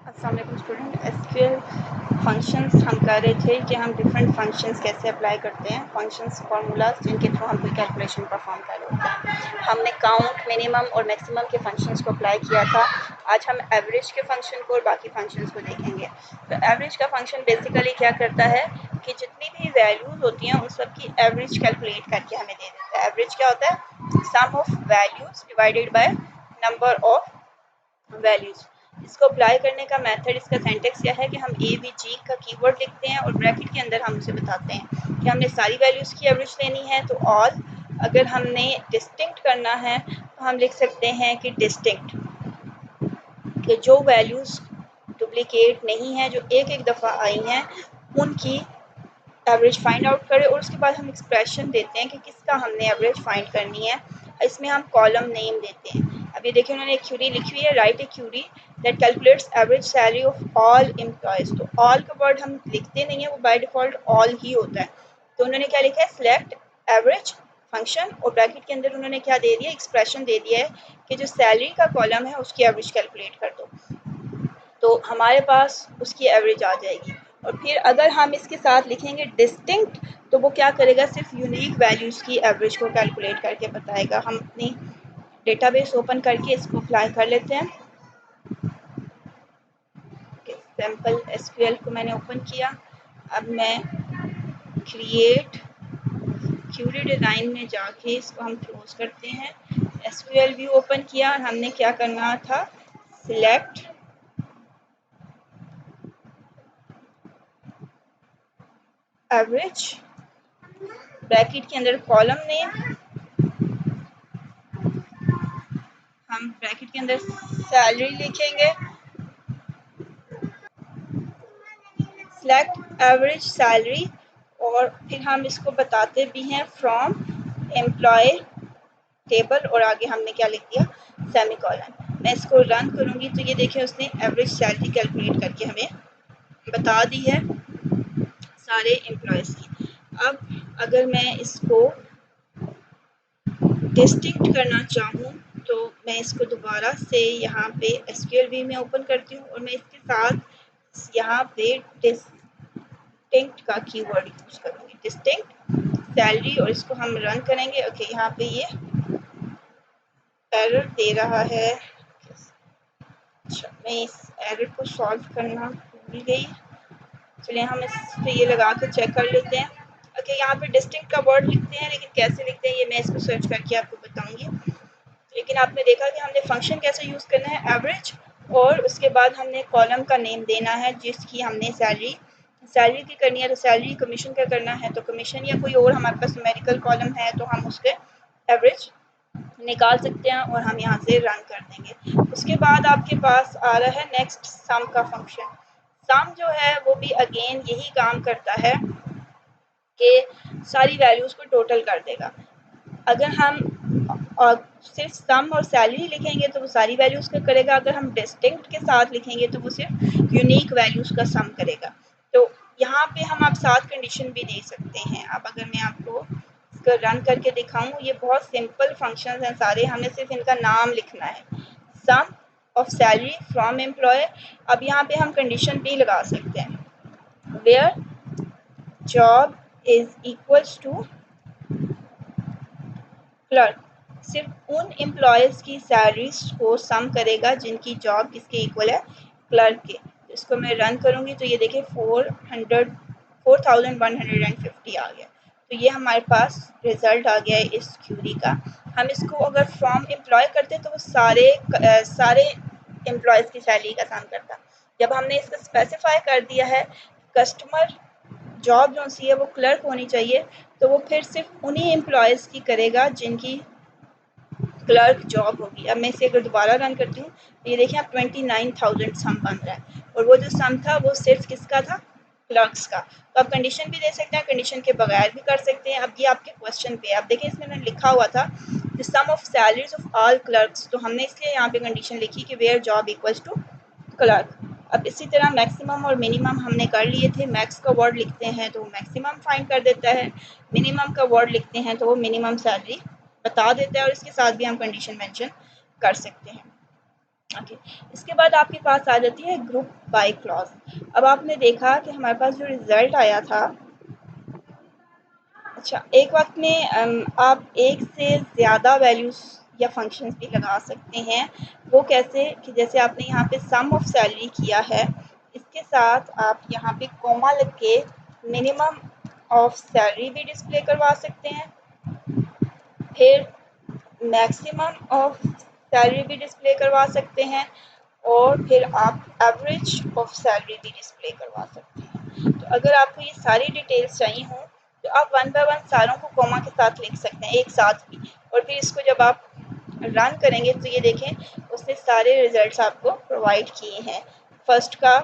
अस्सलाम वालेकुम student. SQL functions हम कर रहे थे कि हम डिफरेंट फंक्शंस कैसे अप्लाई करते हैं, फंक्शंस फार्मूलाज जिनके थ्रू हम कोई कैलकुलेशन परफॉर्म कर रहे होते हैं। हमने काउंट, मिनिमम और मैक्सिमम के फंक्शंस को अप्लाई किया था। आज हम एवरेज के फंक्शन को और बाकी फंक्शंस को देखेंगे। तो एवरेज का फंक्शन बेसिकली क्या करता है कि जितनी भी वैल्यूज़ होती हैं उन सब की एवरेज कैलकुलेट करके हमें दे देता है। एवरेज क्या होता है? Sum of values divided by number of values. इसको अप्लाई करने का मेथड, इसका सिंटैक्स क्या है कि हम ए बी जी का कीवर्ड लिखते हैं और ब्रैकेट के अंदर हम उसे बताते हैं कि हमने सारी वैल्यूज़ की एवरेज लेनी है तो ऑल। अगर हमने डिस्टिंक्ट करना है तो हम लिख सकते हैं कि डिस्टिंक्ट, कि जो वैल्यूज़ डुप्लीकेट नहीं है, जो एक एक दफ़ा आई हैं, उनकी एवरेज फाइंड आउट करें। और उसके बाद हम एक्सप्रेशन देते हैं कि किसका हमने एवरेज फाइंड करनी है। इसमें हम कॉलम नेम देते हैं। अब ये देखिए उन्होंने एक क्यूरी लिखी हुई है, write a query that calculates average salary of all employees. तो ऑल का वर्ड हम लिखते नहीं है, वो बाय डिफ़ॉल्ट ऑल ही होता है। तो उन्होंने क्या लिखा है? सिलेक्ट एवरेज फंक्शन, और ब्रैकेट के अंदर उन्होंने क्या दे दिया? एक्सप्रेशन दे दिया है कि जो सैलरी का कॉलम है उसकी एवरेज कैलकुलेट कर दो, तो हमारे पास उसकी एवरेज आ जाएगी। और फिर अगर हम इसके साथ लिखेंगे डिस्टिंक्ट, तो वो क्या करेगा? सिर्फ यूनिक वैल्यूज़ की एवरेज को कैलकुलेट करके बताएगा। हम अपनी डेटाबेस ओपन करके इसको अप्लाई कर लेते हैं। सैम्पल एसक्यूएल को मैंने ओपन किया। अब मैं क्रिएट क्यूरी डिज़ाइन में जाके इसको हम क्लोज करते हैं। एसक्यूएल व्यू ओपन किया और हमने क्या करना था? सिलेक्ट एवरेज, ब्रैकेट के अंदर कॉलम नेम, हम ब्रैकेट के अंदर सैलरी लिखेंगे, सिलेक्ट एवरेज सैलरी, और फिर हम इसको बताते भी हैं फ्रॉम एम्प्लॉय टेबल, और आगे हमने क्या लिख दिया? सेमीकोलन। मैं इसको रन करूंगी तो ये देखिए उसने एवरेज सैलरी कैलकुलेट करके हमें बता दी है सारे एम्प्लॉयज़ की। अब अगर मैं इसको डिस्टिंक्ट करना चाहूँ तो मैं इसको दोबारा से यहाँ पे एसक्यूएल व्यू में ओपन करती हूँ और मैं इसके साथ यहाँ पे डिस्टिंक्ट का कीवर्ड यूज़ करूँगी, डिस्टिंक्ट सैलरी, और इसको हम रन करेंगे। ओके, यहाँ पे ये एरर दे रहा है। अच्छा, मैं इस एरर को सॉल्व करना भूल गई। चलिए हम इस पे ये लगा के चेक कर लेते हैं। ओके, यहाँ पे डिस्टिंक्ट का वर्ड लिखते हैं, लेकिन कैसे लिखते हैं ये मैं इसको सर्च करके आपको बताऊंगी। लेकिन आपने देखा कि हमने फंक्शन कैसे यूज़ करना है? एवरेज, और उसके बाद हमने कॉलम का नेम देना है जिसकी हमने सैलरी की करनी है तो सैलरी, कमीशन का करना है तो कमीशन, या कोई और हमारे पास न्यूमेरिकल कॉलम है तो हम उसके एवरेज निकाल सकते हैं और हम यहाँ से रन कर देंगे। उसके बाद आपके पास आ रहा है नेक्स्ट सम का फंक्शन। सम जो है वो भी अगेन यही काम करता है कि सारी वैल्यूज़ को टोटल कर देगा। अगर हम सिर्फ सम और सैलरी लिखेंगे तो वो सारी वैल्यूज़ का करेगा। अगर हम डिस्टिंक्ट के साथ लिखेंगे तो वो सिर्फ यूनिक वैल्यूज़ का सम करेगा। तो यहाँ पे हम आप साथ कंडीशन भी दे सकते हैं। अब अगर मैं आपको इसको रन करके दिखाऊं, ये बहुत सिंपल फंक्शंस हैं सारे, हमें सिर्फ इनका नाम लिखना है, sum of salary from employee. अब यहाँ पे हम कंडीशन भी लगा सकते हैं, where job is equals to clerk. सिर्फ उन एम्प्लॉयज़ की सैलरीज को सम करेगा जिनकी जॉब किसके इक्वल है? क्लर्क के। इसको मैं रन करूँगी तो ये देखिए 4150 आ गया। तो ये हमारे पास रिजल्ट आ गया है इस क्यूरी का। हम इसको अगर फ्रॉम एम्प्लॉय करते तो वो सारे एम्प्लॉयज़ की सैलरी का सम करता। जब हमने इसको स्पेसिफाई कर दिया है कस्टमर जॉब जो सी है वो क्लर्क होनी चाहिए, तो वो फिर सिर्फ उन्हीं एम्प्लॉयज़ की करेगा जिनकी क्लर्क जॉब होगी। अब मैं इसे अगर दोबारा रन करती हूँ तो ये देखिए अब 29,000 सम बन रहा है, और वो जो सम था वो सिर्फ किसका था? क्लर्क्स का। तो आप कंडीशन भी दे सकते हैं, कंडीशन के बगैर भी कर सकते हैं। अब ये आपके क्वेश्चन पे, आप देखिए इसमें मैंने लिखा हुआ था the sum of salaries of all clerks, तो हमने इसलिए यहाँ पे कंडीशन लिखी कि where job equals to clerk. अब इसी तरह मैक्सिमम और मिनिमम हमने कर लिए थे। मैक्स का वर्ड लिखते हैं तो वो मैक्सिमम फाइंड कर देता है, मिनिमम का वर्ड लिखते हैं तो वो मिनिमम सैलरी बता देता है, और इसके साथ भी हम कंडीशन मेंशन कर सकते हैं। ओके, इसके बाद आपके पास आ जाती है ग्रुप बाय क्लॉज। अब आपने देखा कि हमारे पास जो रिज़ल्ट आया था, अच्छा, एक वक्त में आप एक से ज़्यादा वैल्यूज़ या फंक्शंस भी लगा सकते हैं। वो कैसे कि जैसे आपने यहाँ पे सम ऑफ सैलरी किया है, इसके साथ आप यहाँ पे कोमा लग के मिनिमम ऑफ सैलरी भी डिस्प्ले करवा सकते हैं, फिर मैक्सिमम ऑफ सैलरी भी डिस्प्ले करवा सकते हैं, और फिर आप एवरेज ऑफ सैलरी भी डिस्प्ले करवा सकते हैं। तो अगर आपको ये सारी डिटेल्स चाहिए हों तो आप वन बाय वन सारों को कॉमा के साथ लिख सकते हैं एक साथ भी, और फिर इसको जब आप रन करेंगे तो ये देखें उसने सारे रिजल्ट्स आपको प्रोवाइड किए हैं। फर्स्ट का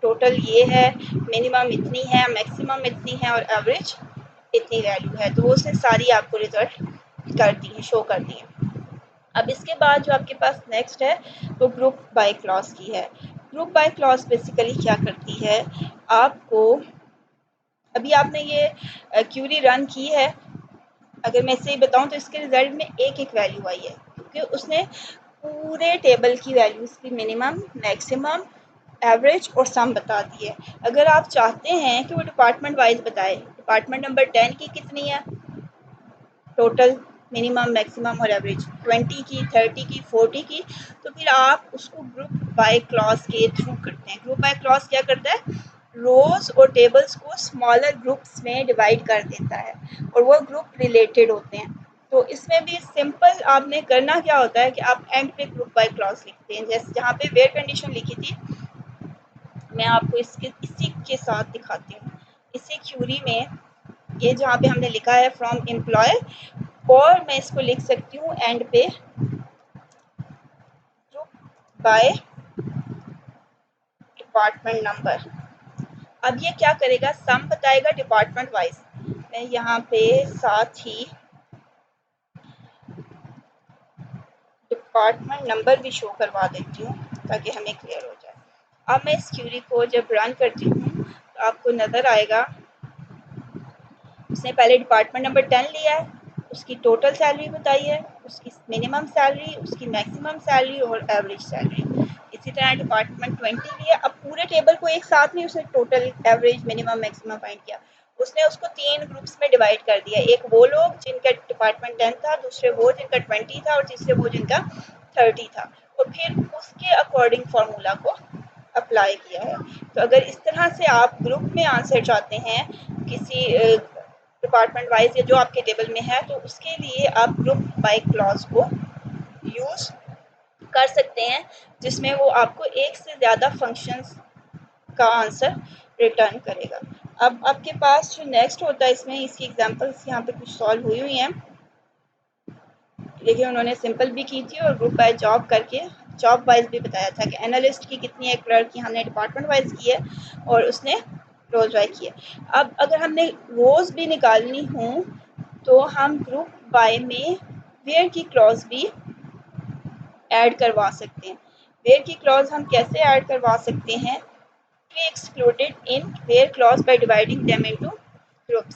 टोटल ये है, मिनिमम इतनी है, मैक्सिमम इतनी है, और एवरेज इतनी वैल्यू है। तो वो उसने सारी आपको रिजल्ट कर दी है, शो कर दी है। अब इसके बाद जो आपके पास नेक्स्ट है वो ग्रुप बाय क्लॉज की है। ग्रुप बाय क्लॉज बेसिकली क्या करती है, आपको अभी आपने ये क्यूरी रन की है, अगर मैं इसे बताऊं तो इसके रिजल्ट में एक एक वैल्यू आई है, क्योंकि उसने पूरे टेबल की वैल्यूज़ की मिनिमम, मैक्सिमम, एवरेज और सम बता दी है। अगर आप चाहते हैं कि वो डिपार्टमेंट वाइज बताए, डिपार्टमेंट नंबर 10 की कितनी है टोटल, मिनिमम, मैक्सिमम और एवरेज, 20 की, 30 की, 40 की, तो फिर आप उसको ग्रुप बाय क्लॉज के थ्रू करते हैं। ग्रुप बाय क्लॉज क्या करता है, रोज और टेबल्स को स्मॉलर ग्रुप्स में डिवाइड कर देता है, और वो ग्रुप रिलेटेड होते हैं। तो इसमें भी सिंपल आपने करना क्या होता है कि आप एंड पे ग्रुप बाय क्लॉज लिखते हैं। जैसे जहाँ पे वेयर कंडीशन लिखी थी, मैं आपको इसी के साथ दिखाती हूँ। इसी क्यूरी में ये जहाँ पे हमने लिखा है फ्रॉम एम्प्लॉय, और मैं इसको लिख सकती हूँ एंड पे ग्रुप बाय डिपार्टमेंट नंबर। अब ये क्या करेगा, सम बताएगा डिपार्टमेंट वाइज। मैं यहाँ पे साथ ही डिपार्टमेंट नंबर भी शो करवा देती हूँ ताकि हमें क्लियर हो जाए। अब मैं इस क्यूरी को जब रन करती हूँ तो आपको नज़र आएगा उसने पहले डिपार्टमेंट नंबर 10 लिया है, उसकी टोटल सैलरी बताई है, उसकी मिनिमम सैलरी, उसकी मैक्सिमम सैलरी और एवरेज सैलरी। इसी तरह डिपार्टमेंट 20 लिया, अब पूरे टेबल को एक साथ में उसने total, average, minimum, maximum find किया। उसने उसको 3 ग्रुप्स में डिवाइड कर दिया, एक वो लोग जिनका डिपार्टमेंट 10 था, दूसरे वो जिनका 20 था, और तीसरे वो जिनका 30 था, और फिर उसके अकॉर्डिंग फार्मूला को अप्लाई किया है। तो अगर इस तरह से आप ग्रुप में आंसर चाहते हैं किसी डिपार्टमेंट वाइज या जो आपके टेबल में है, तो उसके लिए आप ग्रुप बाय क्लॉज को यूज़ कर सकते हैं, जिसमें वो आपको एक से ज़्यादा फंक्शंस का आंसर रिटर्न करेगा। अब आपके पास जो नेक्स्ट होता है, इसमें इसकी एग्जांपल्स यहाँ पे कुछ सॉल्व हुई हुई हैं। देखिए उन्होंने सिंपल भी की थी और ग्रुप बाय जॉब करके जॉब वाइज भी बताया था कि एनालिस्ट की कितनी है, क्लर्क की हमने डिपार्टमेंट वाइज की है, और उसने रोज वाइज की है। अब अगर हमने रोज भी निकालनी हो तो हम ग्रुप बाय में वेयर की क्लॉज भी ऐड करवा सकते हैं। वेयर की क्लॉज हम कैसे ऐड करवा सकते हैं, be excluded in where clause by dividing them into groups।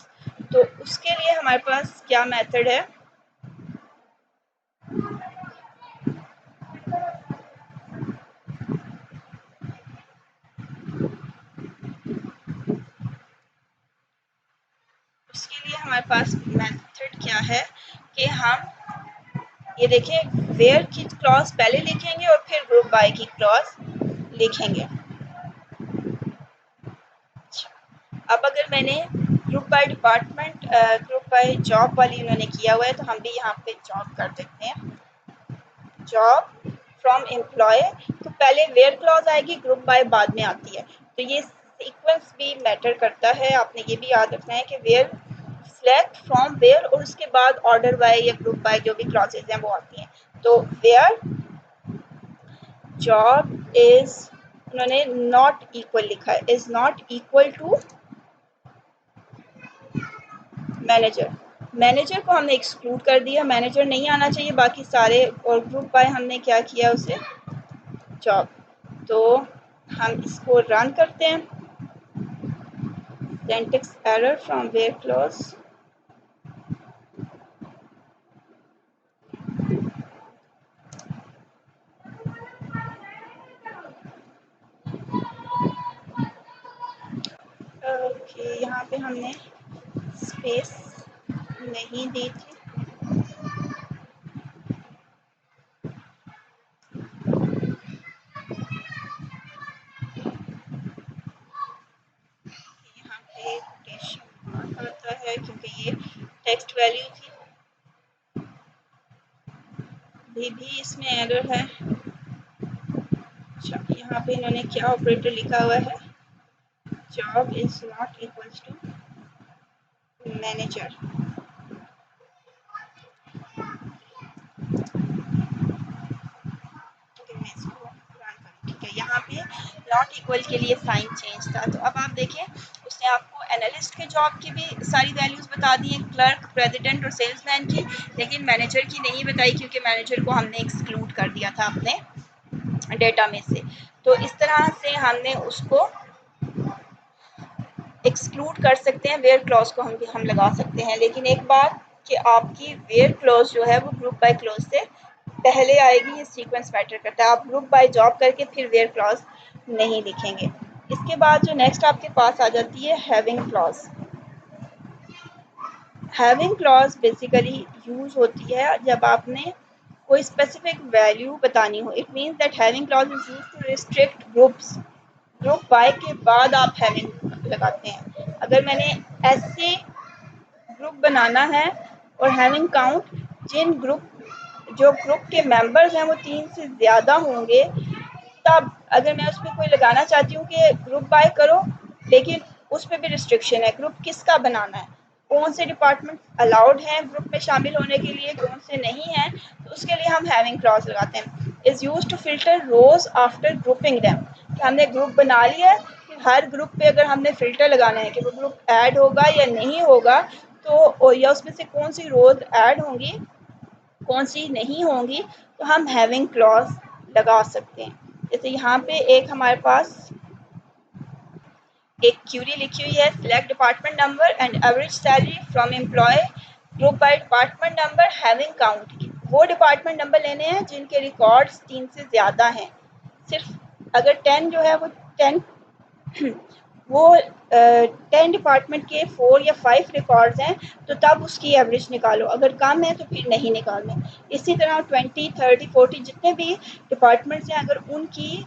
तो उसके लिए हमारे पास क्या मेथड है, उसके लिए हमारे पास मेथड क्या है कि हम ये देखें वेयर की क्लॉज पहले लिखेंगे और फिर ग्रुप बाय की क्लॉज लिखेंगे। अब अगर मैंने group by department, group by job वाली उन्होंने किया हुआ है, तो हम भी यहाँ पे जॉब कर देते हैं, जॉब फ्रॉम एम्प्लॉय। तो पहले वेयर क्लॉज आएगी, ग्रुप बाय बाद में आती है। तो ये सीक्वेंस भी मैटर करता है, आपने ये भी याद रखना है कि वेयर, सिलेक्ट फ्रॉम वेयर, और उसके बाद ऑर्डर बाय या ग्रुप बाय जो भी क्लॉजेज हैं वो आती हैं। तो वेयर जॉब इज, उन्होंने नॉट इक्वल लिखा है, is not equal to manager. Manager को हमने एक्सक्लूड कर दिया, मैनेजर नहीं आना चाहिए बाकी सारे, और ग्रुप बाय हमने क्या किया उसे जॉब। तो हम इसको रन करते हैं, syntax error from where clause, पे हमने स्पेस नहीं दी थी। यहाँ पे कोटेशन मार्क आता है क्योंकि ये टेक्स्ट वैल्यू थी। भी इसमें एरर है। अच्छा, यहाँ पे इन्होंने क्या ऑपरेटर लिखा हुआ है, job is not equals to manager. ठीक है, यहाँ पे नॉट इक्वल के लिए साइन चेंज था। तो अब आप देखें, उसने आपको एनालिस्ट के जॉब की भी सारी वैल्यूज बता दी हैं, क्लर्क, प्रेसिडेंट और सेल्समैन की, लेकिन मैनेजर की नहीं बताई क्योंकि मैनेजर को हमने एक्सक्लूड कर दिया था अपने डेटा में से। तो इस तरह से हमने उसको एक्सक्लूड कर सकते हैं। वेयर क्लॉज को हम लगा सकते हैं, लेकिन एक बात कि आपकी वेयर क्लॉज जो है वो ग्रुप बाय क्लॉज से पहले आएगी। ये सीक्वेंस मैटर करता है। आप ग्रुप बाय जॉब करके फिर वेयर क्लॉज नहीं लिखेंगे। इसके बाद जो नेक्स्ट आपके पास आ जाती है having clause. Having clause basically use होती है जब आपने कोई स्पेसिफिक वैल्यू बतानी हो। It means that having clause is used to restrict groups. Group by के बाद आप हैविंग लगाते हैं। अगर मैंने ऐसे ग्रुप बनाना है और हैविंग काउंट, जो ग्रुप के मेंबर्स हैं वो 3 से ज़्यादा होंगे, तब अगर मैं उसमें कोई लगाना चाहती हूँ कि ग्रुप बाय करो, लेकिन उस पर भी रिस्ट्रिक्शन है, ग्रुप किसका बनाना है, कौन से डिपार्टमेंट अलाउड हैं ग्रुप में शामिल होने के लिए, कौन से नहीं हैं, तो उसके लिए हम हैविंग क्लॉज लगाते हैं। Is use to filter rows after grouping them. कि हमने ग्रुप बना लिया, फिर हर ग्रुप पे अगर हमने फिल्टर लगाना है कि वो ग्रुप ऐड होगा या नहीं होगा, तो या उसमें से कौन सी रोज ऐड होंगी, कौन सी नहीं होंगी, तो हम हैविंग क्लॉज लगा सकते हैं। जैसे यहाँ पे एक हमारे पास एक क्यूरी लिखी हुई है, select department number and average salary from employ group by department number having count. वो डिपार्टमेंट नंबर लेने हैं जिनके रिकॉर्ड्स 3 से ज़्यादा हैं। सिर्फ अगर 10 जो है वो 10 वो 10 डिपार्टमेंट के 4 या 5 रिकॉर्ड्स हैं तो तब उसकी एवरेज निकालो, अगर कम है तो फिर नहीं निकालने। इसी तरह 20, 30, 40 जितने भी डिपार्टमेंट्स हैं, अगर उनकी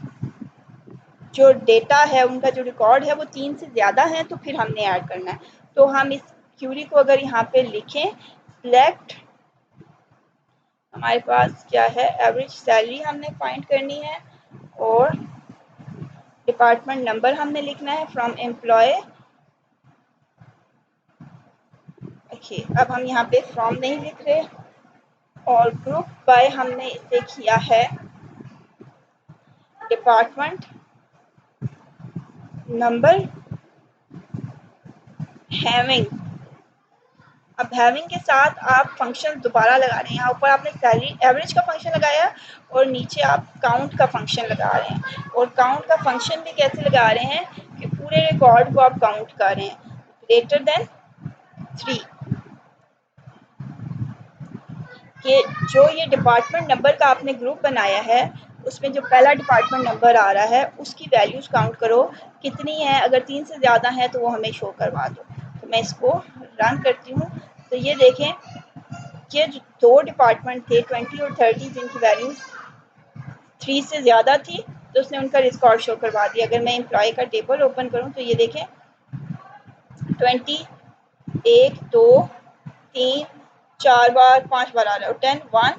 जो डेटा है, उनका जो रिकॉर्ड है वो 3 से ज़्यादा है तो फिर हमने ऐड करना है। तो हम इस क्यूरी को अगर यहाँ पे लिखें, सिलेक्ट, हमारे पास क्या है, एवरेज सैलरी हमने फाइंड करनी है और डिपार्टमेंट नंबर हमने लिखना है फ्रॉम एम्प्लॉय। ओके, अब हम यहाँ पे फ्रॉम नहीं लिख रहे, और ग्रुप बाय हमने इसे किया है डिपार्टमेंट नंबर हैविंग। अब हैविंग के साथ आप फंक्शन दोबारा लगा रहे हैं। यहाँ ऊपर आपने सैलरी एवरेज का फंक्शन लगाया और नीचे आप काउंट का फंक्शन लगा रहे हैं। और काउंट का फंक्शन भी कैसे लगा रहे हैं कि पूरे रिकॉर्ड को आप काउंट कर रहे हैं, ग्रेटर देन 3, कि जो ये डिपार्टमेंट नंबर का आपने ग्रुप बनाया है उसमें जो पहला डिपार्टमेंट नंबर आ रहा है उसकी वैल्यूज़ काउंट करो कितनी है, अगर 3 से ज़्यादा है तो वो हमें शो करवा दो। तो मैं इसको रन करती हूँ, तो ये देखें कि जो 2 डिपार्टमेंट थे 20 और 30 जिनकी वैल्यूज़ 3 से ज़्यादा थी तो उसने उनका रिकॉर्ड शो करवा दिया। अगर मैं एम्प्लॉय का टेबल ओपन करूँ तो ये देखें 20 1 2 3 4 बार 5 बार आ रहा है, और 10 1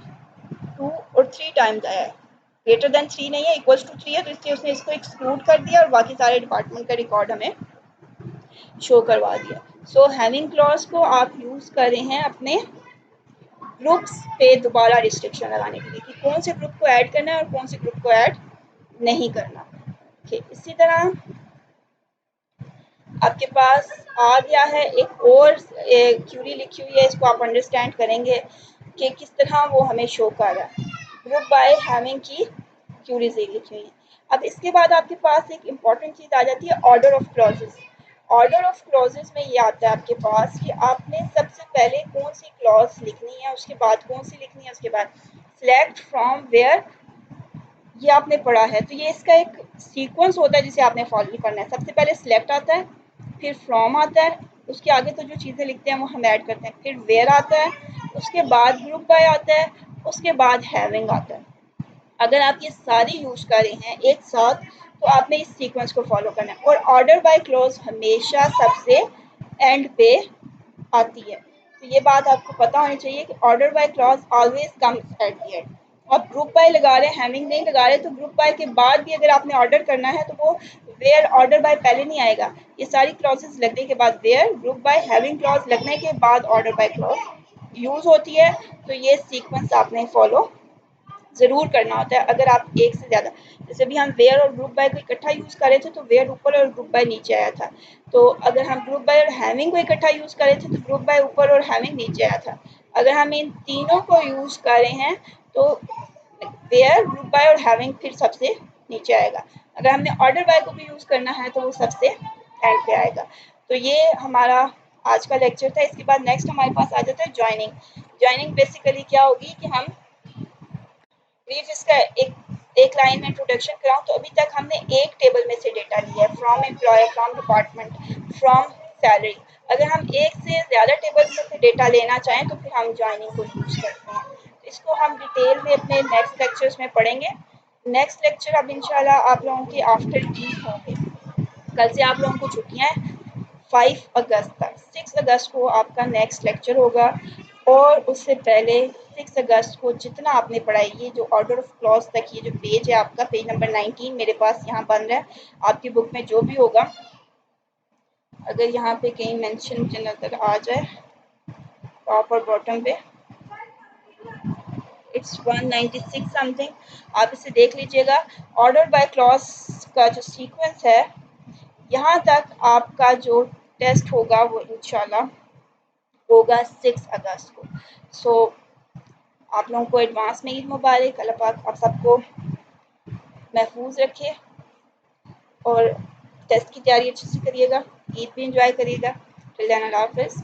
2 और 3 टाइम्स आया है। ग्रेटर देन 3 नहीं है, इक्वल्स टू 3 है, तो इसलिए उसने इसको एक्सक्लूड कर दिया और बाकी सारे डिपार्टमेंट का रिकॉर्ड हमें शो करवा दिया। सो हैविंग क्लॉज को आप यूज़ कर रहे हैं अपने ग्रुप्स पे दोबारा रिस्ट्रिक्शन लगाने के लिए कि कौन से ग्रुप को ऐड करना है और कौन से ग्रुप को ऐड नहीं करना। इसी तरह आपके पास आ गया है एक और क्यूरी लिखी हुई है, इसको आप अंडरस्टैंड करेंगे कि किस तरह वो हमें शो कर रहा है। ग्रुप बाय हैविंग की क्यूरीज लिखी हुई है। अब इसके बाद आपके पास एक इम्पॉर्टेंट चीज़ आ जाती है, order of clauses. Order of clauses में ये आता है आपके पास कि आपने सबसे पहले कौन सी क्लॉज लिखनी है, उसके बाद कौन सी लिखनी है, उसके बाद सिलेक्ट फ्रॉम वेयर, ये आपने पढ़ा है। तो ये इसका एक सीक्वेंस होता है जिसे आपने फॉलो करना है। सबसे पहले सिलेक्ट आता है, फिर फ्रॉम आता है, उसके आगे तो जो चीज़ें लिखते हैं वो हम ऐड करते हैं। फिर वेयर आता है, उसके बाद ग्रुप बाय आता है, उसके बाद हैविंग आता है। अगर आप ये सारी यूज कर रहे हैं एक साथ तो आपने इस सीक्वेंस को फॉलो करना है। और ऑर्डर बाय क्लॉज हमेशा सबसे एंड पे आती है, तो ये बात आपको पता होनी चाहिए कि order by clause always comes at the end. आप ग्रुप बाय लगा रहे हैं, हैविंग नहीं लगा रहे, तो ग्रुप बाय के बाद भी अगर आपने ऑर्डर करना है तो वो वेयर ऑर्डर बाय पहले नहीं आएगा। ये सारी क्लॉजेस लगने के बाद where, group by, having clause लगने के बाद ऑर्डर बाय क्लॉज यूज होती है। तो ये सीक्वेंस आपने फॉलो ज़रूर करना होता है। अगर आप एक से ज़्यादा, जैसे भी हम वेयर और ग्रुप बाय को इकट्ठा यूज़ कर रहे थे तो वेयर ऊपर और ग्रुप बाय नीचे आया था। तो अगर हम ग्रुप बाय और हैविंग को इकट्ठा यूज़ कर रहे थे तो ग्रुप बाय ऊपर और हैविंग नीचे आया था। अगर हम इन तीनों को यूज़ कर रहे हैं तो वेयर, ग्रुप बाय और हैविंग फिर सबसे नीचे आएगा। अगर हमने ऑर्डर बाय को भी यूज़ करना है तो वो सबसे एंड पे आएगा। तो ये हमारा आज का लेक्चर था। इसके बाद नेक्स्ट हमारे पास आ जाता है ज्वाइनिंग। ज्वाइनिंग बेसिकली क्या होगी कि हम ब्रीफ इसका एक लाइन में इंट्रोडक्शन कराऊं तो अभी तक हमने एक टेबल में से डेटा लिया है, from employer, from department, from salary. अगर हम एक से ज़्यादा टेबल में से डेटा लेना चाहें तो फिर हम ज्वाइनिंग को यूज़ करते हैं। तो इसको हम डिटेल में अपने नेक्स्ट लेक्चर्स में पढ़ेंगे। नेक्स्ट लेक्चर अब इंशाल्लाह आप लोगों के आफ्टर ईद होंगे। कल से आप लोगों को छुट्टियां हैं 5 अगस्त तक। 6 अगस्त को आपका नेक्स्ट लेक्चर होगा और उससे पहले 6 अगस्त को जितना आपने पढ़ाई, ये जो ऑर्डर ऑफ क्लॉज तक ये जो पेज है आपका, पेज नंबर 19 मेरे पास यहाँ बन रहा है। आपकी बुक में जो भी होगा, अगर यहाँ पे कहीं मेंशन मुझे नजर आ जाए टॉप और बॉटम पे, इट्स 196 समथिंग, आप इसे देख लीजिएगा। ऑर्डर बाय क्लॉज का जो सीक्वेंस है, यहाँ तक आपका जो टेस्ट होगा वो इंशाल्लाह होगा 6 अगस्त को। सो आप लोगों को एडवांस में ईद मुबारक। अल्लाह पाक आप सबको महफूज रखे और टेस्ट की तैयारी अच्छे से करिएगा, ईद भी इंजॉय करिएगा। टिल देन अल्लाह हाफ़िज़।